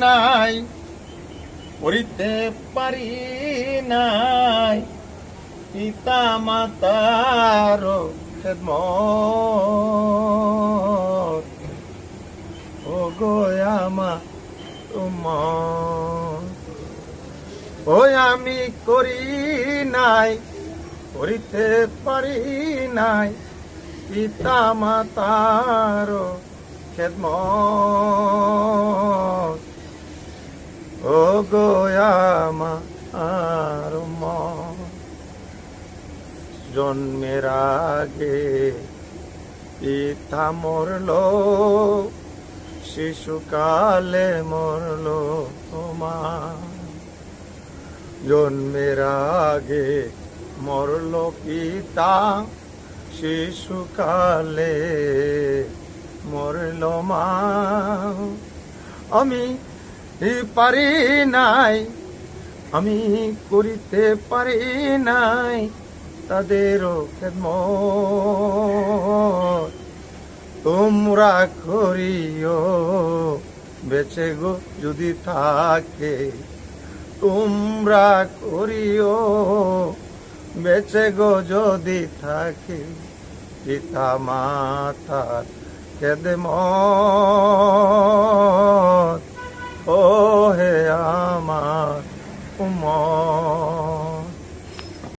নাই, করিতে পারি নাই পিতা মাতার খেদমত। ও গো আমার উম্মত, ওই আমি করি নাই, করিতে পারি নাই পিতা মাতার খেদমত। ও গো আমার উম্মত, জন্মের আগে পিতা মরলো, শিশুকালে মরলো তোমার। জন্মের আগে মরলো পিতা, শিশুকালে মরলো মা। আমি পারি নাই, আমি করিতে পারি নাই তাদেরও খেদমত। তোমরা করিও বেঁচে গো যদি থাকে, তোমরা করিও বেঁচে গো যদি থাকে পিতা মাতার খেদমত।